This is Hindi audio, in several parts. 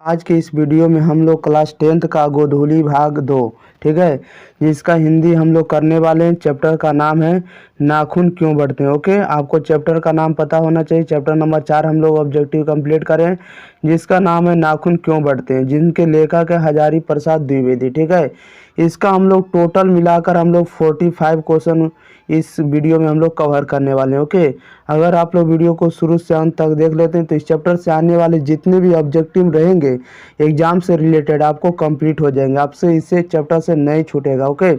आज के इस वीडियो में हम लोग क्लास 10th का गोधूली भाग 2 ठीक है, जिसका हिंदी हम लोग करने वाले हैं। चैप्टर का नाम है नाखून क्यों बढ़ते हैं। ओके, आपको चैप्टर का नाम पता होना चाहिए। चैप्टर नंबर 4 हम लोग ऑब्जेक्टिव कंप्लीट करें, जिसका नाम है नाखून क्यों बढ़ते हैं, जिनके लेखक है हजारी प्रसाद द्विवेदी। ठीक है, इसका हम लोग टोटल मिलाकर हम लोग 45 क्वेश्चन इस वीडियो में हम लोग कवर करने वाले हैं। ओके, अगर आप लोग वीडियो को शुरू से अंत तक देख लेते हैं तो इस चैप्टर से आने वाले जितने भी ऑब्जेक्टिव रहेंगे एग्जाम से रिलेटेड आपको कंप्लीट हो जाएंगे, आपसे इससे चैप्टर से नहीं छूटेगा। ओके,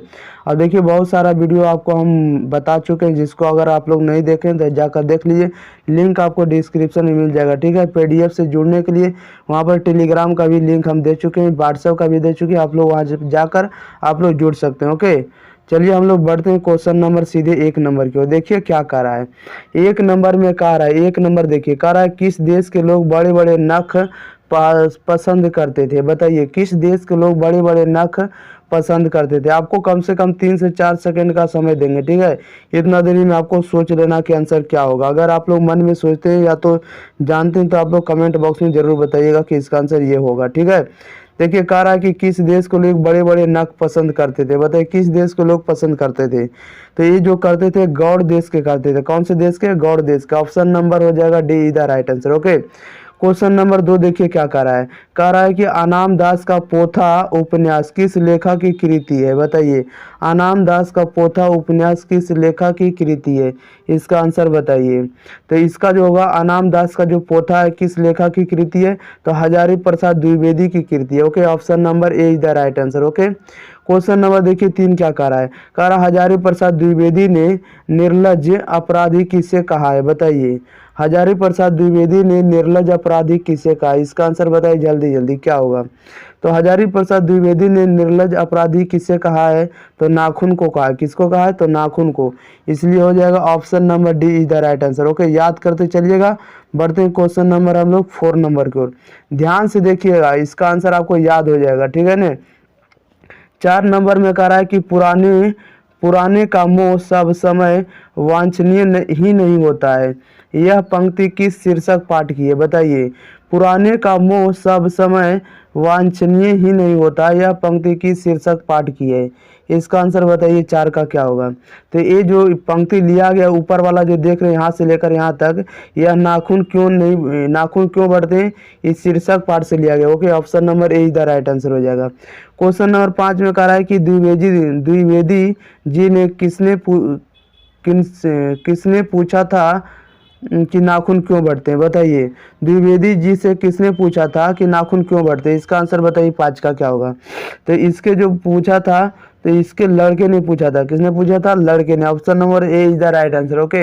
और देखिए बहुत सारा वीडियो आपको हम बता चुके हैं, जिसको अगर आप लोग नहीं देखें तो जाकर देख लीजिए। लिंक आपको डिस्क्रिप्शन में मिल जाएगा। ठीक है, पीडीएफ से जुड़ने के लिए वहाँ पर टेलीग्राम का भी लिंक हम दे चुके हैं, व्हाट्सएप का भी दे चुके हैं, आप लोग वहाँ जाकर आप लोग जुड़ सकते हैं। ओके, चलिए हम लोग बढ़ते हैं क्वेश्चन नंबर सीधे 1 नंबर की ओर। देखिए क्या कह रहा है 1 नंबर में। कह रहा है 1 नंबर, देखिए कह रहा है किस देश के लोग बड़े बड़े नख पसंद करते थे। बताइए किस देश के लोग बड़े बड़े नख पसंद करते थे। आपको कम से कम 3 से 4 सेकंड का समय देंगे। ठीक है, इतना देरी में आपको सोच लेना कि आंसर क्या होगा। अगर आप लोग मन में सोचते हैं या तो जानते हैं तो आप लोग कमेंट बॉक्स में जरूर बताइएगा कि इसका आंसर ये होगा। ठीक है, देखिए कह रहा है कि किस देश को लोग बड़े बड़े नख पसंद करते थे। बताइए किस देश को लोग पसंद करते थे। तो ये जो करते थे गौड़ देश के करते थे। कौन से देश के? गौड़ देश का। ऑप्शन नंबर हो जाएगा D is the right answer. Okay, question number 2 देखिए क्या कह रहा है। कह रहा है कि अनाम दास का पोथा उपन्यास किस लेखक की कृति है। बताइए अनाम दास का पोथा उपन्यास किस लेखक की कृति है, इसका आंसर बताइए। तो इसका जो होगा अनाम दास का जो पोथा है किस लेखक की कृति है, तो हजारी प्रसाद द्विवेदी की कृति है। Okay, option number A is the right answer. Okay, question number देखिए 3 क्या कह रहा है। कह रहा हजारी प्रसाद द्विवेदी ने निर्लज अपराधी किसे कहा है। बताइए हजारी प्रसाद द्विवेदी ने निर्लज अपराधी किसे कहा, इसका आंसर बताइए जल्दी जल्दी क्या होगा। तो हजारी प्रसाद द्विवेदी ने निर्लज अपराधी किसे कहा है, तो नाखून को कहा है। किसको कहा है, तो नाखून को, इसलिए हो जाएगा option number D is the right answer. Okay, याद करते चलिएगा। बढ़ते हैं क्वेश्चन नंबर हम लोग 4 नंबर की ओर। ध्यान से देखिएगा, इसका आंसर आपको याद हो जाएगा। ठीक है ना। 4 नंबर में कह रहा है कि पुराने का मोह सब समय वांछनीय ही नहीं होता है। यह पंक्ति किस शीर्षक पाठ की है। बताइए पुराने का मोह सब समय वांछनीय ही नहीं होता, यह पंक्ति किस शीर्षक पाठ की है, इसका आंसर बताइए 4 का क्या होगा। तो ये जो पंक्ति लिया गया ऊपर वाला जो देख रहे हैं यहाँ से लेकर यहाँ तक, यह नाखून क्यों बढ़ते हैं, इस शीर्षक पाठ से लिया गया। Okay, option number A is the right answer हो जाएगा। क्वेश्चन नंबर 5 में कह रहा है कि द्विवेदी जी ने किसने पूछा था कि नाखून क्यों बढ़ते हैं। बताइए द्विवेदी जी से किसने पूछा था कि नाखून क्यों बढ़ते हैं, इसका आंसर बताइए 5 का क्या होगा। तो इसके जो पूछा था तो इसके लड़के ने पूछा था। किसने पूछा था? लड़के ने। Option number A is the right answer. Okay,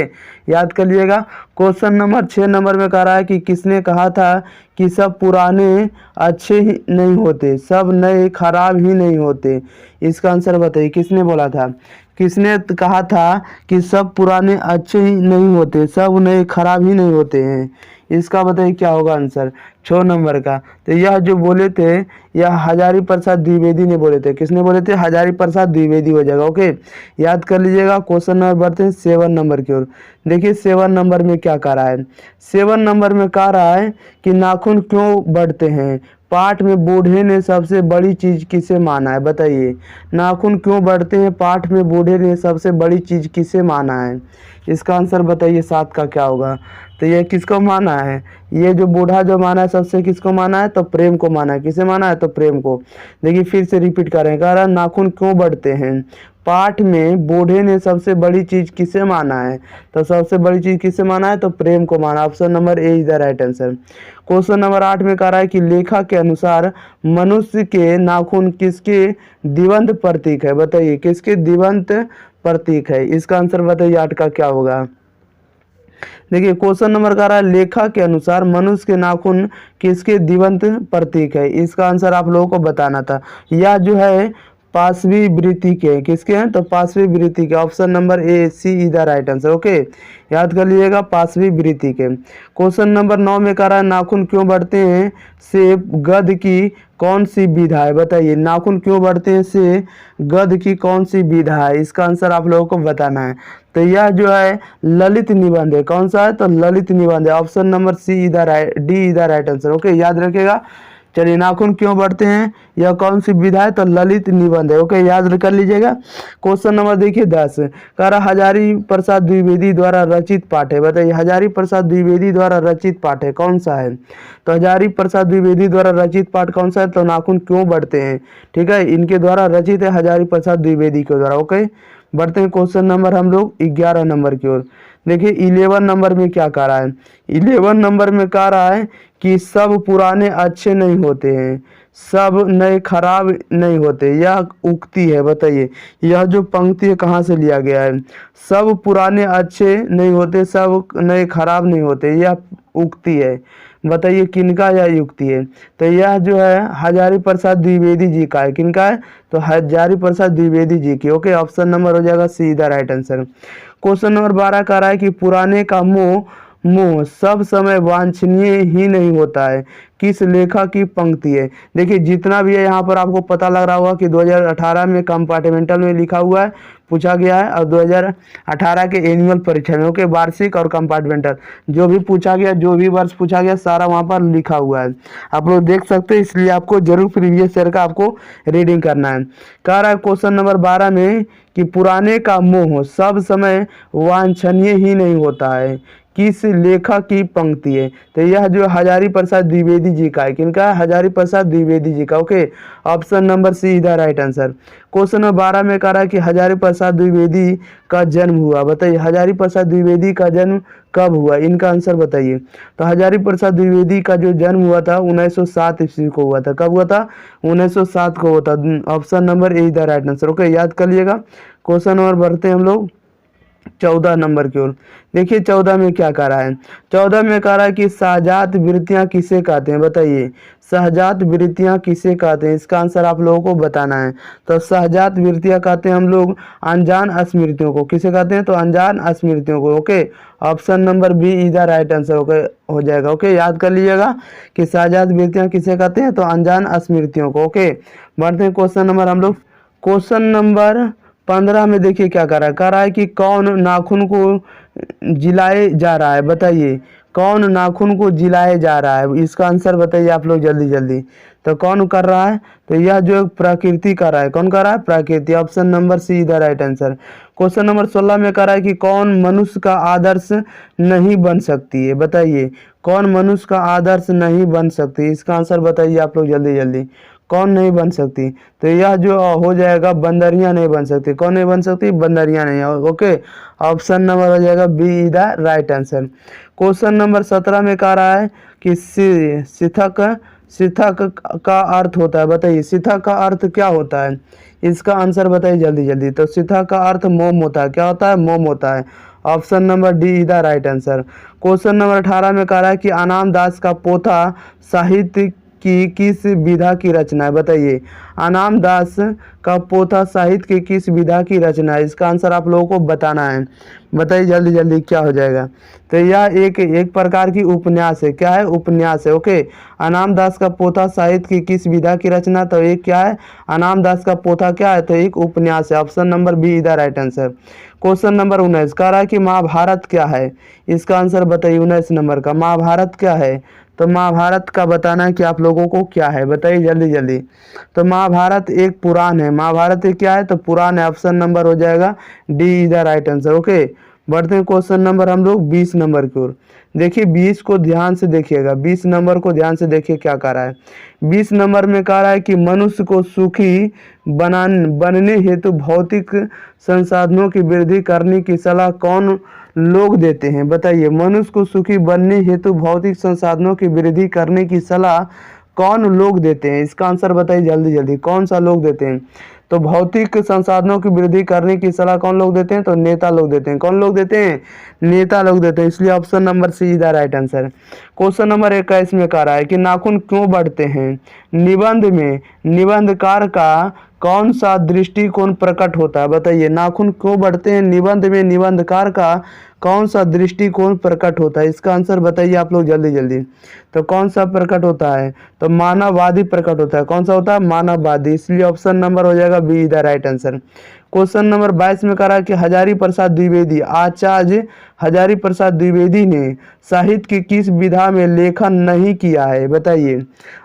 याद कर लीजिएगा। क्वेश्चन नंबर 6 नंबर में कह रहा है कि किसने कहा था कि सब पुराने अच्छे ही नहीं होते, सब नए खराब ही नहीं होते, इसका आंसर बताइए। किसने बोला था? किसने कहा था कि सब पुराने अच्छे ही नहीं होते, सब नए खराब ही नहीं होते हैं, इसका बताइए क्या होगा आंसर 6 नंबर का। तो यह जो बोले थे यह हजारी प्रसाद द्विवेदी ने बोले थे। किसने बोले थे? हजारी प्रसाद द्विवेदी हो जाएगा। ओके, याद कर लीजिएगा। क्वेश्चन नंबर बढ़ते हैं 7 नंबर की ओर। देखिए 7 नंबर में क्या कह रहा है। 7 नंबर में कह रहा है कि नाखून क्यों बढ़ते हैं, पाठ में बूढ़े ने सबसे बड़ी चीज किसे माना है। बताइए नाखून क्यों बढ़ते हैं, पाठ में बूढ़े ने सबसे बड़ी चीज किसे माना है, इसका आंसर बताइए 7 का क्या होगा। तो ये किसको माना है, ये जो बूढ़ा जो माना है सबसे किसको माना है, तो प्रेम को माना है। किसे माना है? तो प्रेम को। देखिए फिर से रिपीट करें, कह रहा नाखून क्यों बढ़ते हैं, पाठ में बूढ़े ने सबसे बड़ी चीज किसे माना है, तो सबसे बड़ी चीज किसे माना है, तो प्रेम को माना। Option number A is the right answer. Question number 8 में कह रहा है कि लेखक के अनुसार मनुष्य के नाखून किसके दिवंत प्रतीक है। बताइए किसके दिवंत प्रतीक है, इसका आंसर बताइए 8 का क्या होगा। देखिए क्वेश्चन नंबर कह रहा है लेखक के अनुसार मनुष्य के नाखून किसके दिवंत प्रतीक है, इसका आंसर आप लोगों को बताना था। यह जो है पांचवी वृत्ति के, किसके हैं, तो पांचवी वृत्ति के। Option number A C is the right answer. Okay, याद कर लीजिएगा पांचवी वृत्ति के। क्वेश्चन नंबर 9 में कह रहा है नाखून क्यों बढ़ते हैं से गद्य की कौन सी विधा है। बताइए नाखून क्यों बढ़ते हैं से गद्य की कौन सी विधा है, इसका आंसर आप लोगों को बताना है। तो यह जो है ललित निबंध है। कौन सा है, तो ललित निबंध है। Option number C is the right, D is the right answer. Okay, याद रखिएगा। चलिए, नाखून क्यों बढ़ते हैं, यह कौन सी विधा है, तो ललित निबंध है। ओके, याद कर लीजिएगा। क्वेश्चन नंबर देखिए 10, कह रहा हजारी प्रसाद द्विवेदी द्वारा रचित पाठ है। बताइए, हजारी प्रसाद द्विवेदी द्वारा रचित पाठ है कौन सा है, तो हजारी प्रसाद द्विवेदी द्वारा रचित पाठ कौन सा है, तो नाखून क्यों बढ़ते हैं। ठीक है, इनके द्वारा रचित है हजारी प्रसाद द्विवेदी के द्वारा। ओके, बढ़ते हैं क्वेश्चन नंबर हम लोग 11 नंबर की ओर। देखिए 11 नंबर में क्या कह रहा है, 11 नंबर में कह रहा है कि सब पुराने अच्छे नहीं होते हैं, सब नए खराब नहीं होते, यह उक्ति है। बताइए, यह जो पंक्ति है कहाँ से लिया गया है, सब पुराने अच्छे नहीं होते, सब नए खराब नहीं होते, यह उक्ति है। बताइए किनका यह युक्ति है, तो यह जो है हजारी प्रसाद द्विवेदी जी का है। किनका है, तो हजारी प्रसाद द्विवेदी जी की। ओके, ऑप्शन नंबर हो जाएगा सीधा राइट आंसर। क्वेश्चन नंबर 12 कह रहा है कि पुराने का मोह सब समय वांछनीय ही नहीं होता है, किस लेखक की पंक्ति है। देखिए जितना भी है यहाँ पर आपको पता लग रहा होगा कि 2018 में कंपार्टमेंटल में लिखा हुआ है, पूछा गया है, और 2018 के एनुअल परीक्षा में। ओके, वार्षिक और कंपार्टमेंटल जो भी पूछा गया, जो भी वर्ष पूछा गया, सारा वहाँ पर लिखा हुआ है, आप लोग देख सकते हैं। इसलिए आपको जरूर प्रीवियस ईयर का आपको रीडिंग करना है। कह रहा है क्वेश्चन नंबर 12 में कि पुराने का मोह सब समय वांछनीय ही नहीं होता है, किस लेखक की पंक्ति है, तो यह जो हजारी प्रसाद द्विवेदी जी का है। किनका है, हजारी प्रसाद द्विवेदी जी का। ओके, ऑप्शन नंबर सी इधर राइट आंसर। क्वेश्चन नंबर 12 में कह रहा है कि हजारी प्रसाद द्विवेदी का जन्म हुआ। बताइए हजारी प्रसाद द्विवेदी का जन्म कब हुआ, इनका आंसर बताइए। तो हजारी प्रसाद द्विवेदी का जो जन्म हुआ था 1907 ईस्वी को हुआ था। कब हुआ था, 1907 को हुआ था। ऑप्शन नंबर ए इधर राइट आंसर। ओके, याद कर लीजिएगा। क्वेश्चन नंबर बढ़ते हैं हम लोग 14 नंबर की ओर। देखिए 14 में क्या कह रहा है, 14 में कह रहा है कि सहजात वृत्तियां किसे कहते हैं। बताइए सहजात वृत्तियां किसे कहते हैं, इसका आंसर आप लोगों को बताना है। तो सहजात वृत्तियां कहते हैं हम लोग अनजान स्मृतियों को। किसे कहते हैं, तो अनजान स्मृतियों को। ओके, ऑप्शन नंबर बी इधर राइट आंसर हो जाएगा। ओके, याद कर लीजिएगा कि सहजात वृत्तियां किसे कहते हैं, तो अनजान स्मृतियों को। ओके, बढ़ते हैं क्वेश्चन नंबर हम लोग। क्वेश्चन नंबर 15 में देखिए क्या कह रहा है कि कौन नाखून को जिलाए जा रहा है। बताइए कौन नाखून को जिलाए जा रहा है, इसका आंसर बताइए आप लोग जल्दी जल्दी। तो कौन कर रहा है, तो यह जो प्रकृति कर रहा है। कौन कर रहा है, प्रकृति। ऑप्शन नंबर सी इधर राइट आंसर। क्वेश्चन नंबर 16 में कह रहा है कि कौन मनुष्य का आदर्श नहीं बन सकती है। बताइए कौन मनुष्य का आदर्श नहीं बन सकती, इसका आंसर बताइए आप लोग जल्दी जल्दी। कौन नहीं बन सकती, तो यह जो हो जाएगा बंदरियां नहीं बन सकती। कौन नहीं बन सकती, बंदरियां नहीं। ओके, ऑप्शन नंबर हो जाएगा be the right answer. Question number 17 में कह रहा है कि सिथक का अर्थ होता है। बताइए सिथक का अर्थ क्या होता है, इसका आंसर बताइए जल्दी जल्दी। तो सिथक का अर्थ मोम होता है। क्या होता है, मोम होता है। Option number D is the right answer. Question number 18 में कह रहा है कि अनाम दास का पोथा साहित्य की किस विधा की रचना है। बताइए अनाम दास का पोथा साहित्य की किस विधा की रचना है, इसका आंसर आप लोगों को बताना है। बताइए जल्दी जल्दी क्या हो जाएगा, तो यह एक प्रकार की उपन्यास है। क्या है, उपन्यास है। ओके, अनाम दास का पोथा साहित्य की किस विधा की रचना, तो एक क्या है, अनाम दास का पोथा क्या है, तो एक उपन्यास है। ऑप्शन नंबर बी इधर राइट आंसर। क्वेश्चन नंबर 19 कह रहा है कि महाभारत क्या है, इसका आंसर बताइए। 19 नंबर का महाभारत क्या है, तो महाभारत का बताना है कि आप लोगों को क्या है, बताइए जल्दी जल्दी। तो महाभारत एक पुराण है। महाभारत एक क्या है, तो पुराण है। ऑप्शन नंबर हो जाएगा D is the right answer. Okay, बढ़ते हैं क्वेश्चन नंबर हम लोग 20 नंबर की ओर। देखिए 20 को ध्यान से देखिएगा, 20 नंबर को ध्यान से देखिए क्या कह रहा है। 20 नंबर में कह रहा है कि मनुष्य को सुखी बनने हेतु भौतिक संसाधनों की वृद्धि करने की सलाह कौन लोग देते हैं। बताइए मनुष्य को सुखी बनने हेतु भौतिक संसाधनों की वृद्धि करने की सलाह कौन लोग देते हैं, इसका आंसर बताइए जल्दी जल्दी। कौन सा लोग देते हैं, तो भौतिक संसाधनों की वृद्धि करने की सलाह कौन लोग देते हैं, तो नेता लोग देते हैं। कौन लोग देते हैं, नेता लोग देते हैं। इसलिए option number C is the right answer. Question number 21 में कह रहा है कि नाखून क्यों बढ़ते हैं, निबंध में निबंधकार का कौन सा दृष्टिकोण प्रकट होता है। बताइए नाखून क्यों बढ़ते हैं, निबंध में निबंधकार का कौन सा दृष्टिकोण प्रकट होता है, इसका आंसर बताइए आप लोग जल्दी जल्दी। तो कौन सा प्रकट होता है, तो मानववादी प्रकट होता है। कौन सा होता है, मानववादी। इसलिए ऑप्शन नंबर हो जाएगा be the right answer. Question number 22 में कह रहा है कि हजारी प्रसाद द्विवेदी, आचार्य हजारी प्रसाद द्विवेदी ने साहित्य की किस विधा में लेखन नहीं किया है? बताइए।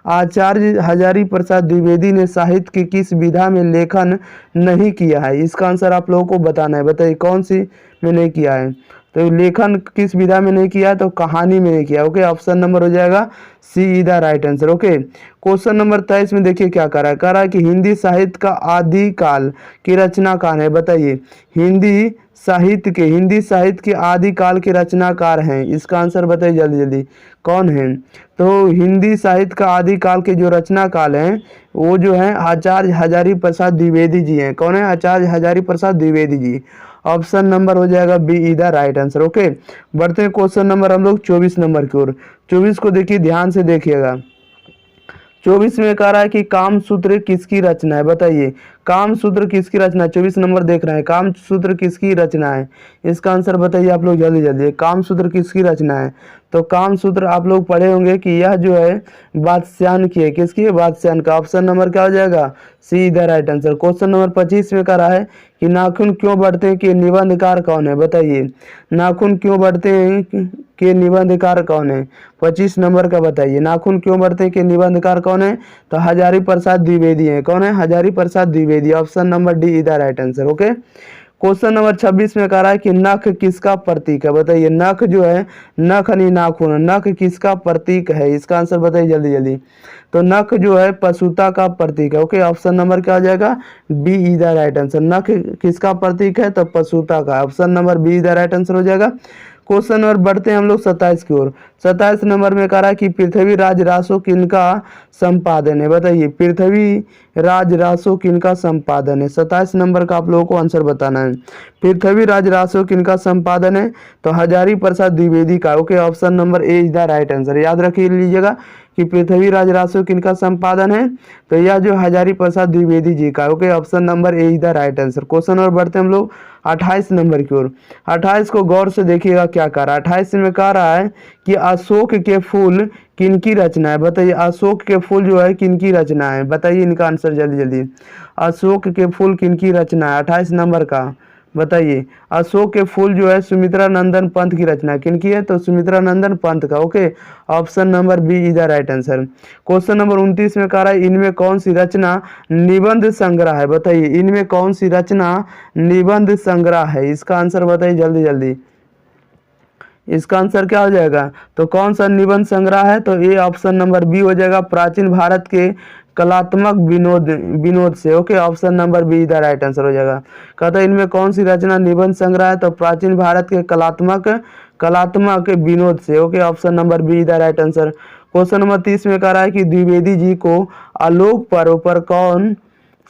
आचार्य हजारी प्रसाद द्विवेदी ने साहित्य की किस विधा में लेखन नहीं किया है? इसका आंसर आप लोगों को बताना है। बताइए कौन सी में नहीं किया है? तो लेखन किस विधा में नहीं किया? तो कहानी में नहीं किया। ओके, ऑप्शन नंबर हो जाएगा C is the right answer. Okay, question number 23 में देखिए क्या कह रहा है। कह रहा है कि हिंदी साहित्य का आदिकाल की रचनाकार है। बताइए। हिंदी साहित्य के आदिकाल के रचनाकार हैं। इसका आंसर बताइए जल्दी जल्दी कौन है? तो हिंदी साहित्य का आदिकाल के जो रचनाकाल हैं वो जो है आचार्य हजारी प्रसाद द्विवेदी जी हैं। कौन है? आचार्य हजारी प्रसाद द्विवेदी जी। ऑप्शन नंबर हो जाएगा B is the right answer. Okay, बढ़ते हैं क्वेश्चन नंबर हम लोग 24 नंबर की ओर। 24 को देखिए, ध्यान से देखिएगा। 24 में कह रहा है कि कामसूत्र किसकी रचना है? बताइए कामसूत्र किसकी रचना? 24 नंबर देख रहे हैं, कामसूत्र किसकी रचना है? इसका आंसर बताइए आप लोग जल्दी जल्दी। कामसूत्र किसकी रचना है? तो कामसूत्र आप लोग पढ़े होंगे कि यह जो है वात्स्यायन की है। किसकी है? वात्स्यायन का। ऑप्शन नंबर क्या हो जाएगा? See the right answer. Question number 25 में कह रहा है कि नाखून क्यों बढ़ते हैं के निबंधकार कौन है? बताइए नाखून क्यों बढ़ते हैं के निबंधकार कौन है? 25 नंबर का बताइए। नाखून क्यों बढ़ते हैं के निबंधकार कौन है? तो हजारी प्रसाद द्विवेदी है। कौन है? Hazari Prasad Dwivedi. Option number D is the right answer. Okay, question number 26 में कह रहा है कि नख किसका प्रतीक है? बताइए नख जो है, नख नहीं नाखून, नख किसका प्रतीक है? इसका आंसर बताइए जल्दी जल्दी। तो नख जो है पशुता का प्रतीक है। ओके, ऑप्शन नंबर क्या हो जाएगा? B is the right answer. नख किसका प्रतीक है? तो पशुता का। Option number B is the right answer हो जाएगा। क्वेश्चन नंबर बढ़ते हैं हम लोग 27 की ओर। 27 नंबर में कह रहा है कि पृथ्वी राज रासो किनका संपादन है? बताइए पृथ्वी राज रासो किनका संपादन है? 27 नंबर का आप लोगों को आंसर बताना है। पृथ्वी राज रासो किनका संपादन है? तो हजारी प्रसाद द्विवेदी का। Okay, option number A is the right answer. याद रखिए लीजिएगा कि पृथ्वी राज रासो किनका संपादन है? तो यह जो हजारी प्रसाद द्विवेदी जी का। Okay, option number A is the right answer. Question और बढ़ते हम लोग 28 नंबर की ओर। 28 को गौर से देखिएगा क्या कह रहा है। 28 में कह रहा है कि अशोक के फूल किनकी रचना है? बताइए अशोक के फूल जो है किनकी रचना है? बताइए इनका आंसर जल्दी जल्दी। अशोक के फूल किनकी रचना है? 28 नंबर का बताइए। अशोक के फूल जो है सुमित्रा नंदन पंत की रचना। किनकी है? तो सुमित्रा नंदन पंत का। Okay, option number B is the right answer. Question number 29 में कह रहा है इनमें कौन सी रचना निबंध संग्रह है? बताइए इनमें कौन सी रचना निबंध संग्रह है? इसका आंसर बताइए जल्दी जल्दी। इसका आंसर क्या हो जाएगा? तो कौन सा निबंध संग्रह है? तो ये ऑप्शन नंबर बी हो जाएगा, प्राचीन भारत के कलात्मक विनोद से। Okay, option number be the right answer हो जाएगा। कहता है इनमें कौन सी रचना निबंध संग्रह है? तो प्राचीन भारत के कलात्मक विनोद से। Okay, option number be the right answer. Question number 30 में कह रहा है कि द्विवेदी जी को आलोक पर्व पर कौन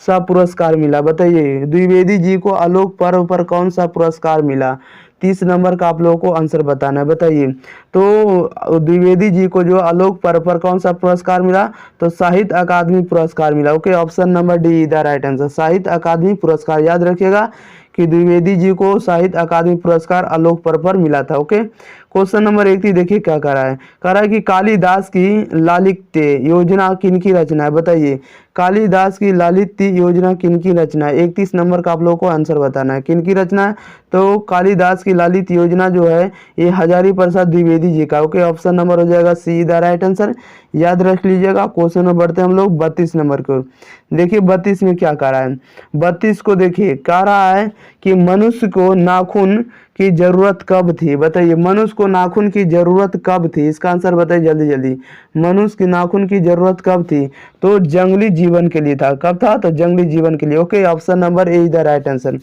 सा पुरस्कार मिला? बताइए द्विवेदी जी को आलोक पर्व पर कौन सा पुरस्कार मिला? 30 नंबर का आप लोगों को आंसर बताना है। बताइए तो द्विवेदी जी को जो आलोक पर्व पर कौन सा पुरस्कार मिला? तो साहित्य अकादमी पुरस्कार मिला। Okay, option number D is the right answer. साहित्य अकादमी पुरस्कार। याद रखिएगा कि द्विवेदी जी को साहित्य अकादमी पुरस्कार आलोक पर्व पर मिला था। ओके, क्वेश्चन नंबर 31 देखिए क्या कह रहा है। कह रहा है कि कालिदास की लालित्य योजना किनकी रचना है? बताइए कालिदास की लालित्य योजना किनकी रचना है? 31 नंबर का आप लोगों को आंसर बताना है। किनकी रचना है? तो कालिदास की लालित्य योजना जो है ये हजारी प्रसाद द्विवेदी जी का। ओके, ऑप्शन नंबर हो जाएगा सी द राइट आंसर। याद रख लीजिएगा। क्वेश्चन में बढ़ते हैं हम लोग 32 नंबर की ओर। देखिए 32 में क्या कह रहा है। 32 को देखिए कह रहा है कि मनुष्य को नाखून की जरूरत कब थी? बताइए मनुष्य को नाखून की जरूरत कब थी? इसका आंसर बताइए जल्दी जल्दी। मनुष्य की नाखून की जरूरत कब थी? तो जंगली जीवन के लिए था। कब था? तो जंगली जीवन के लिए। Okay, option number A is the right answer.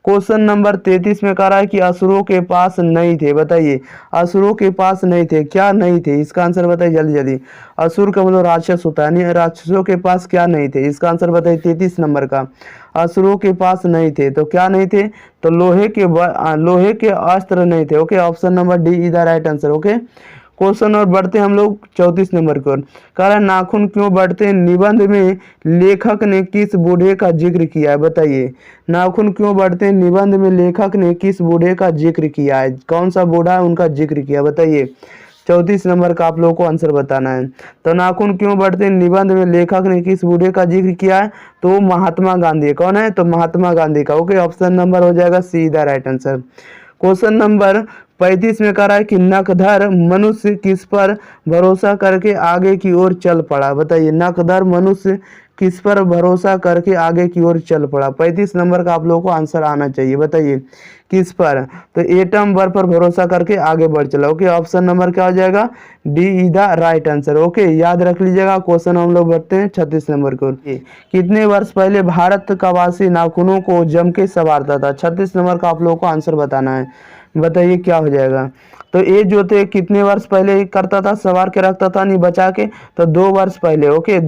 Question number 33 में कह रहा है कि असुरों के पास नहीं थे। बताइए असुरों के पास नहीं थे, क्या नहीं थे? इसका आंसर बताइए जल्दी जल्दी। असुर का मतलब राक्षस होता है, यानी राक्षसों के पास क्या नहीं थे? इसका आंसर बताइए 33 नंबर का। असुरों के पास नहीं थे तो क्या नहीं थे? तो लोहे के अस्त्र नहीं थे। Okay, option number D is the right answer. Okay, question और बढ़ते हम लोग 34 नंबर की ओर। कह रहा है नाखून क्यों बढ़ते हैं? निबंध में लेखक ने किस बूढ़े का जिक्र किया है? बताइए नाखून क्यों बढ़ते हैं? निबंध में लेखक ने किस बूढ़े का जिक्र किया है? कौन सा बूढ़ा है उनका जिक्र किया? बताइए 34 नंबर का आप लोगों को आंसर बताना है। तो नाखून क्यों बढ़ते हैं निबंध में लेखक ने किस बूढ़े का जिक्र किया है? तो महात्मा गांधी। कौन है? तो महात्मा गांधी का। ओके, ऑप्शन नंबर हो जाएगा see the right answer. Question number 35 में कह रहा है कि नखधर मनुष्य किस पर भरोसा करके आगे की ओर चल पड़ा? बताइए, नखधर मनुष्य किस पर भरोसा करके आगे की ओर चल पड़ा? 35 नंबर का आप लोगों को आंसर आना चाहिए। बताइए किस पर? तो एटम बम पर भरोसा करके आगे बढ़ चला। ओके, ऑप्शन नंबर क्या हो जाएगा? D is the right answer. Okay, याद रख लीजिएगा। क्वेश्चन हम लोग बढ़ते हैं 36 नंबर को। कितने वर्ष पहले भारत का वासी नाखूनों को जम के संवारता था? 36 नंबर का आप लोगों को आंसर बताना है। बताइए क्या हो जाएगा? तो ये जो थे कितने वर्ष पहले करता था, सवार के रखता था नहीं बचा के? तो 2 वर्ष पहले। ओके,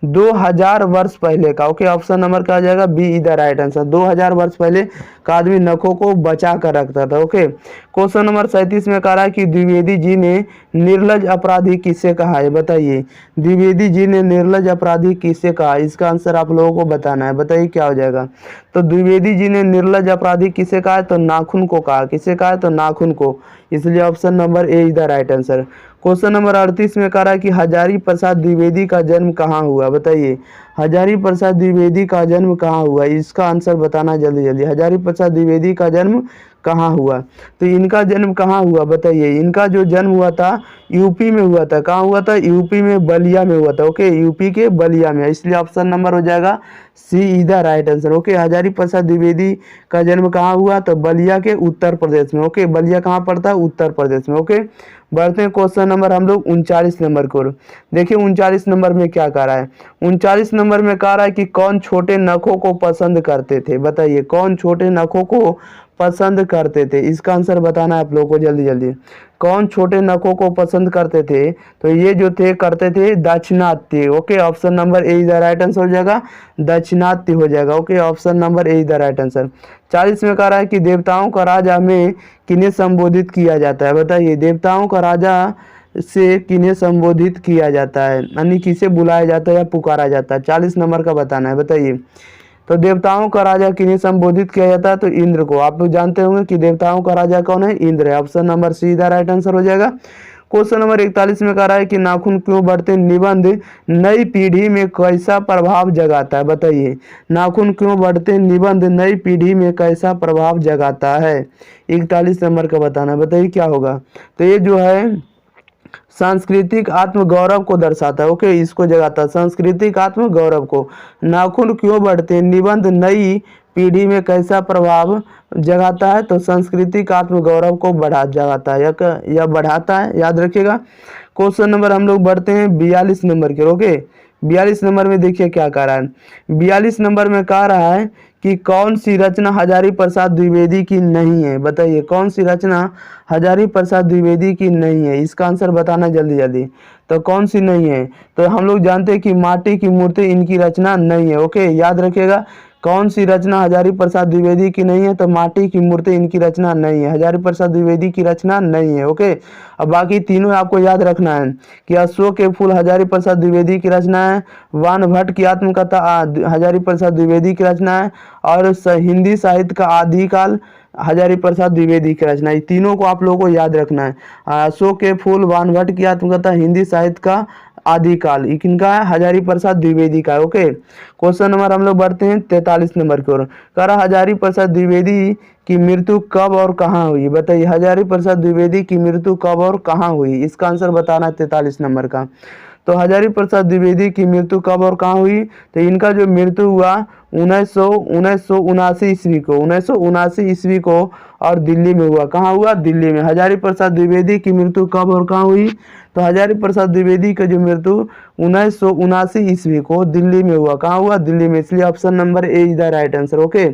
2000 वर्ष पहले का। ओके, ऑप्शन नंबर क्या हो जाएगा? B is the right answer. 2000 वर्ष पहले का आदमी नखों को बचा कर रखता था। ओके, क्वेश्चन नंबर 37 में कह रहा है कि द्विवेदी जी ने निर्लज अपराधी किसे कहा है? बताइए, द्विवेदी जी ने निर्लज अपराधी किसे कहा? इसका आंसर आप लोगों को बताना है। बताइए क्या हो जाएगा? तो द्विवेदी जी ने निर्लज अपराधी किसे कहा है? तो नाखून को कहा। किसे कहा है? तो नाखून को। इसलिए option number A is the right answer. Question number 38 में कह रहा है कि हजारी प्रसाद द्विवेदी का जन्म कहाँ हुआ? बताइए, हजारी प्रसाद द्विवेदी का जन्म कहाँ हुआ? इसका आंसर बताना जल्दी जल्दी। हजारी प्रसाद द्विवेदी का जन्म कहाँ हुआ? तो इनका जन्म कहाँ हुआ? बताइए, इनका जो जन्म हुआ था यूपी में हुआ था। कहाँ हुआ था? यूपी में, बलिया में हुआ था। ओके, यूपी के बलिया में। इसलिए ऑप्शन नंबर हो जाएगा C is the right answer. Okay, Hazari Prasad Dwivedi का जन्म कहाँ हुआ? तो बलिया के उत्तर प्रदेश में। ओके, बलिया कहाँ पड़ता है? उत्तर प्रदेश में। ओके, बढ़ते हैं क्वेश्चन नंबर हम लोग 39 नंबर को। देखिए 39 नंबर में क्या कह रहा है? 39 नंबर में कह रहा है कि कौन छोटे नखों को पसंद करते थे? बताइए, कौन छोटे नखों को पसंद करते थे? इसका आंसर बताना है आप लोगों को जल्दी जल्दी। कौन छोटे नखों को पसंद करते थे? तो ये जो थे करते थे दाक्षिणात्य। Okay, option number A is the right answer हो जाएगा। दाक्षिणात्य हो जाएगा। Okay, option number A is the right answer. 40 में कह रहा है कि देवताओं का राजा में किन्हें संबोधित किया जाता है? बताइए, देवताओं का राजा से किन्हें संबोधित किया जाता है, यानी किसे बुलाया जाता है या पुकारा जाता है? 40 नंबर का बताना है। बताइए, तो देवताओं का राजा किन्हें संबोधित किया जाता है? तो इंद्र को। आप लोग जानते होंगे कि देवताओं का राजा कौन है? इंद्र है। Option number see the right answer हो जाएगा। क्वेश्चन नंबर 41 में कह रहा है कि नाखून क्यों बढ़ते निबंध नई पीढ़ी में कैसा प्रभाव जगाता है? बताइए, नाखून क्यों बढ़ते निबंध नई पीढ़ी में कैसा प्रभाव जगाता है? 41 नंबर का बताना है। बताइए क्या होगा? तो ये जो है सांस्कृतिक आत्मगौरव को दर्शाता है। ओके, इसको जगाता है सांस्कृतिक आत्मगौरव को। नाखून क्यों बढ़ते निबंध नई पीढ़ी में कैसा प्रभाव जगाता है? तो सांस्कृतिक आत्मगौरव को बढ़ा जगाता है या बढ़ाता है। याद रखिएगा। क्वेश्चन नंबर हम लोग बढ़ते हैं 42 नंबर के। ओके, 42 नंबर में देखिए क्या कह रहा है। 42 नंबर में कह रहा है कि कौन सी रचना हजारी प्रसाद द्विवेदी की नहीं है? बताइए, कौन सी रचना हजारी प्रसाद द्विवेदी की नहीं है? इसका आंसर बताना जल्दी जल्दी। तो कौन सी नहीं है? तो हम लोग जानते हैं कि माटी की मूर्ति इनकी रचना नहीं है। ओके, याद रखिएगा। कौन सी रचना हजारी प्रसाद द्विवेदी की नहीं है? तो माटी की मूर्ति इनकी रचना नहीं है। हजारी प्रसाद द्विवेदी की रचना नहीं है। ओके, अब बाकी तीनों आपको याद रखना है कि अशोक के फूल हजारी प्रसाद द्विवेदी की रचना है, वान भट्ट की आत्मकथा हजारी प्रसाद द्विवेदी की रचना है, और हिंदी साहित्य का आदिकाल हजारी प्रसाद द्विवेदी की रचना। ये तीनों को आप लोगों को याद रखना है। अशोक के फूल, वान भट्ट की आत्मकथा, हिंदी साहित्य का आदिकाल, किनका है? हजारी प्रसाद द्विवेदी का। ओके, क्वेश्चन नंबर हम लोग बढ़ते हैं 43 नंबर की ओर। कह रहा हजारी प्रसाद द्विवेदी की मृत्यु कब और कहाँ हुई? बताइए, हजारी प्रसाद द्विवेदी की मृत्यु कब और कहाँ हुई? इसका आंसर बताना है 43 नंबर का। तो हजारी प्रसाद द्विवेदी की मृत्यु कब और कहाँ हुई? तो इनका जो मृत्यु हुआ 1979 ईस्वी को, 1979 ईस्वी को, और दिल्ली में हुआ। कहाँ हुआ? दिल्ली में। हजारी प्रसाद द्विवेदी की मृत्यु कब और कहाँ हुई? तो हजारी प्रसाद द्विवेदी का जो मृत्यु 1979 ईस्वी को दिल्ली में हुआ। कहाँ हुआ? दिल्ली में। इसलिए option number A is the right answer. Okay,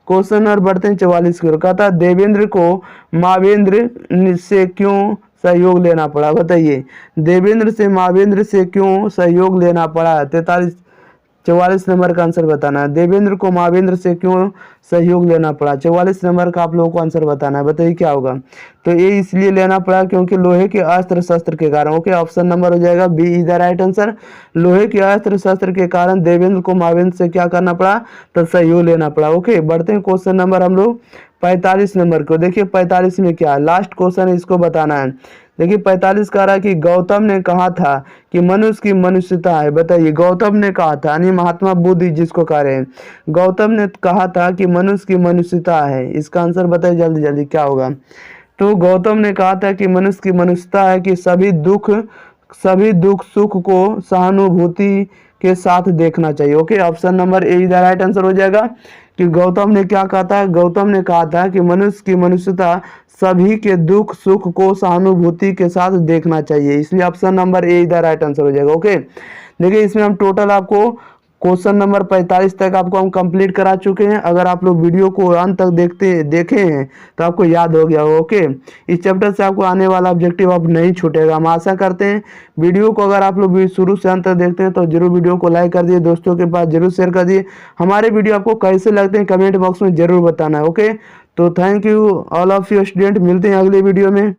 question और बढ़ते हैं 44 की ओर। कहता देवेंद्र को मावेंद्र से क्यों सहयोग लेना पड़ा? बताइए, देवेंद्र से मावेंद्र से क्यों सहयोग लेना पड़ा? 44 नंबर का आंसर बताना है। देवेंद्र को मावेंद्र से क्यों सहयोग लेना पड़ा? 44 नंबर का आप लोगों को आंसर बताना है। बताइए क्या होगा? तो ये इसलिए लेना पड़ा क्योंकि लोहे के अस्त्र शस्त्र के कारण। ओके, ऑप्शन नंबर हो जाएगा B is the right answer. लोहे के अस्त्र शस्त्र के कारण देवेंद्र को मावेंद्र से क्या करना पड़ा? तो सहयोग लेना पड़ा। ओके, बढ़ते हैं क्वेश्चन नंबर हम लोग 45 नंबर को। देखिए 45 में क्या है, लास्ट क्वेश्चन है, इसको बताना है। देखिए 45 कह रहा है कि गौतम ने कहा था कि मनुष्य की मनुष्यता है। बताइए, गौतम ने कहा था, यानी महात्मा बुद्ध जिसको कह रहे हैं, गौतम ने कहा था कि मनुष्य की मनुष्यता है। इसका आंसर बताइए जल्दी जल्दी क्या होगा। तो गौतम ने कहा था कि मनुष्य की मनुष्यता है कि सभी दुख सुख को सहानुभूति के साथ देखना चाहिए। ओके, ऑप्शन नंबर ए इधर राइट आंसर हो जाएगा कि गौतम ने क्या कहा था, गौतम ने कहा था कि मनुष्य की मनुष्यता सभी के दुख सुख को सहानुभूति के साथ देखना चाहिए, इसलिए ऑप्शन नंबर ए इधर राइट आंसर हो जाएगा। ओके, देखिए इसमें हम टोटल आपको क्वेश्चन नंबर 45 तक आपको हम कंप्लीट करा चुके हैं। अगर आप लोग वीडियो को अंत तक देखे हैं तो आपको याद हो गया हो। ओके, इस चैप्टर से आपको आने वाला ऑब्जेक्टिव अब नहीं छूटेगा। हम आशा करते हैं वीडियो को अगर आप लोग शुरू से अंत तक देखते हैं तो जरूर वीडियो को लाइक कर दिए, दोस्तों के पास जरूर शेयर कर दिए। हमारे वीडियो आपको कैसे लगते हैं कमेंट बॉक्स में जरूर बताना है। ओके, तो thank you all of you student, मिलते हैं अगले वीडियो में।